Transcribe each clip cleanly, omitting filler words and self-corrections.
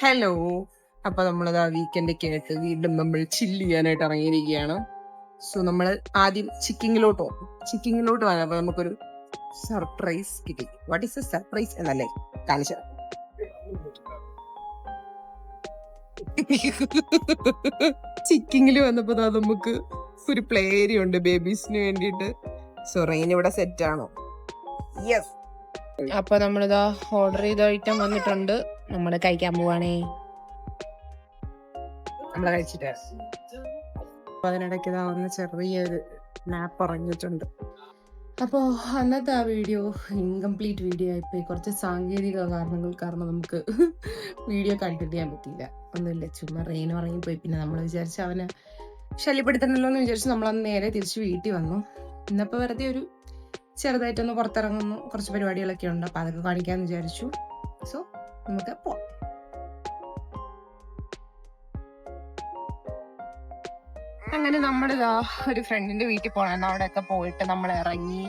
Hello. അപ്പൊ നമ്മളത് ആ വീക്കെൻഡ് ഒക്കെ ആയിട്ട് വീണ്ടും നമ്മൾ ചില്ല് ചെയ്യാനായിട്ട് ഇറങ്ങിയിരിക്കുകയാണ്. സോ നമ്മൾ ആദ്യം ചിക്കിങ്ങിലോട്ട് പോകും. ചിക്കിങ്ങിലോട്ട് വന്നപ്പോൾ നമുക്കൊരു സർപ്രൈസ് കിട്ടി. വാട്ട് ഈസ് എ സർപ്രൈസ് എന്നല്ലേ കാണിച്ച ചിക്കിങ്ങിൽ വന്നപ്പോ നമുക്ക് ഒരു പ്ലേ ഏരിയ ഉണ്ട് ബേബീസിന് വേണ്ടിയിട്ട്. സോ റെയിൻ ഇവിടെ സെറ്റ് ആണോ? യെസ്. അപ്പൊ നമ്മളിതാ ഓർഡർ ചെയ്ത ഐറ്റം വന്നിട്ടുണ്ട്. നമ്മള് കഴിക്കാൻ പോവാണേ. നമ്മള് കഴിച്ചിട്ട് അപ്പൊ അതിനിടയ്ക്ക് ഇതാ ഒന്ന് ചെറിയൊരു നാപ്പ് ഇറങ്ങിയിട്ടുണ്ട്. അപ്പോൾ അന്നത്തെ ആ വീഡിയോ ഇൻകംപ്ലീറ്റ് വീഡിയോ ആയിപ്പോയി. കുറച്ച് സാങ്കേതിക കാരണങ്ങൾ കാരണം നമുക്ക് വീഡിയോ കണ്ടിട്ട് ചെയ്യാൻ പറ്റിയില്ല. ഒന്നുമില്ല, ചുമ്മാ റെയിൻ ഇറങ്ങിപ്പോയി. പിന്നെ നമ്മൾ വിചാരിച്ചു അവനെ ശല്യപ്പെടുത്തണല്ലോ എന്ന് വിചാരിച്ച് നമ്മളന്ന് നേരെ തിരിച്ച് വീട്ടിൽ വന്നു. ഇന്നപ്പോൾ വെറുതെ ഒരു ചെറുതായിട്ടൊന്ന് പുറത്തിറങ്ങുന്നു, കുറച്ച് പരിപാടികളൊക്കെ ഉണ്ട്. അപ്പം അതൊക്കെ കാണിക്കാമെന്ന് വിചാരിച്ചു. സോ നമുക്ക് പോവാം. അങ്ങനെ നമ്മളിതാ ഒരു ഫ്രണ്ടിന്റെ വീട്ടിൽ പോകണം. അവിടെയൊക്കെ പോയിട്ട് നമ്മൾ ഇറങ്ങി.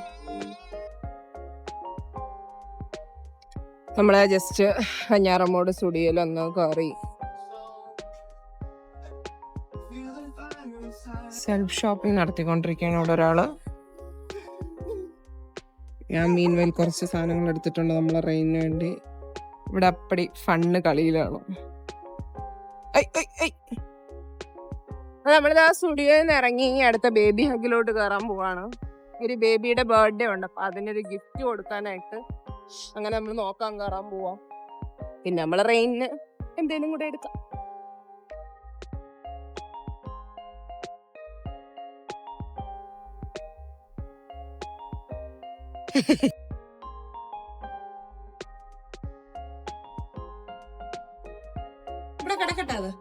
നമ്മളെ ജസ്റ്റ് ഞാറമ്മോട് സ്റ്റുഡിയോയിലൊന്ന് കയറി സെൽഫ് ഷോപ്പിംഗ് നടത്തിക്കൊണ്ടിരിക്കുകയാണ് ഇവിടെ ഒരാള്. ഞാൻ മീൻവെയിൽ കുറച്ച് സാധനങ്ങൾ എടുത്തിട്ടുണ്ട് നമ്മളെ റെയിനിന് വേണ്ടി. ഇവിടെ അപ്പടി ഫണ്ണ് കളിയിലാണ്. നമ്മളിത് ആ സ്റ്റുഡിയോയിൽ നിന്ന് ഇറങ്ങി അടുത്ത ബേബി ഹഗിലോട്ട് കയറാൻ പോവാണ്. ഒരു ബേബിയുടെ ബർത്ത്ഡേ ഉണ്ട്, അപ്പൊ അതിനൊരു ഗിഫ്റ്റ് കൊടുക്കാനായിട്ട് അങ്ങനെ നമ്മൾ നോക്കാൻ കയറാൻ പോവാം. പിന്നെ നമ്മളെ റെയിനിന് എന്തേലും കൂടെ എടുക്കാം. ഇവിടെ കിടക്കട്ടെ അത്.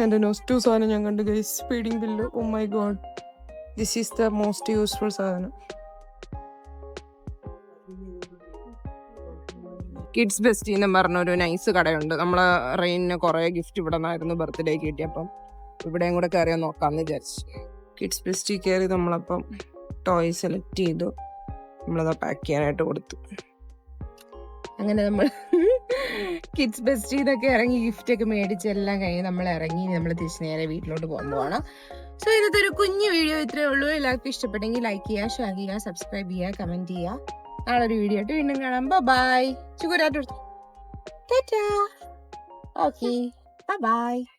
എന്റെ നോസ്റ്റു സാധനം ഞാൻ കണ്ടു guys. Feeding bill. Oh my god, this is the most useful സാധനം. കിഡ്സ് ബെസ്റ്റി എന്ന് പറഞ്ഞൊരു നൈസ് കടയുണ്ട്. നമ്മളെ റെയിനിന് കുറെ ഗിഫ്റ്റ് ഇവിടെ നിന്നായിരുന്നു ബർത്ത്ഡേക്ക് കിട്ടിയപ്പം ഇവിടെയും കൂടെ കയറിയാൽ നോക്കാമെന്ന് വിചാരിച്ചു. കിഡ്സ് ബെസ്റ്റി കയറി നമ്മളപ്പം ടോയ് സെലക്ട് ചെയ്തു. നമ്മളത് പാക്ക് ചെയ്യാനായിട്ട് കൊടുത്തു. അങ്ങനെ നമ്മൾ കിഡ്സ് ബെസ്റ്റിന്നൊക്കെ ഇറങ്ങി ഗിഫ്റ്റ് ഒക്കെ മേടിച്ച് എല്ലാം കഴിഞ്ഞ് നമ്മൾ ഇറങ്ങി. നമ്മൾ തിരിച്ച് നേരെ വീട്ടിലോട്ട് പോകുമ്പോഴാണ്. സോ ഇന്നത്തെ ഒരു കുഞ്ഞു വീഡിയോ ഇത്രയേ ഉള്ളൂ. എല്ലാവർക്കും ഇഷ്ടപ്പെട്ടെങ്കിൽ ലൈക്ക് ചെയ്യുക, ഷെയർ ചെയ്യുക, സബ്സ്ക്രൈബ് ചെയ്യുക, കമന്റ് ചെയ്യുക. നാളെ ഒരു വീഡിയോ ആയിട്ട് വീണ്ടും കാണാം. ബൈ. ചുകുരാട്ട് ഓക്കെ, ബൈ.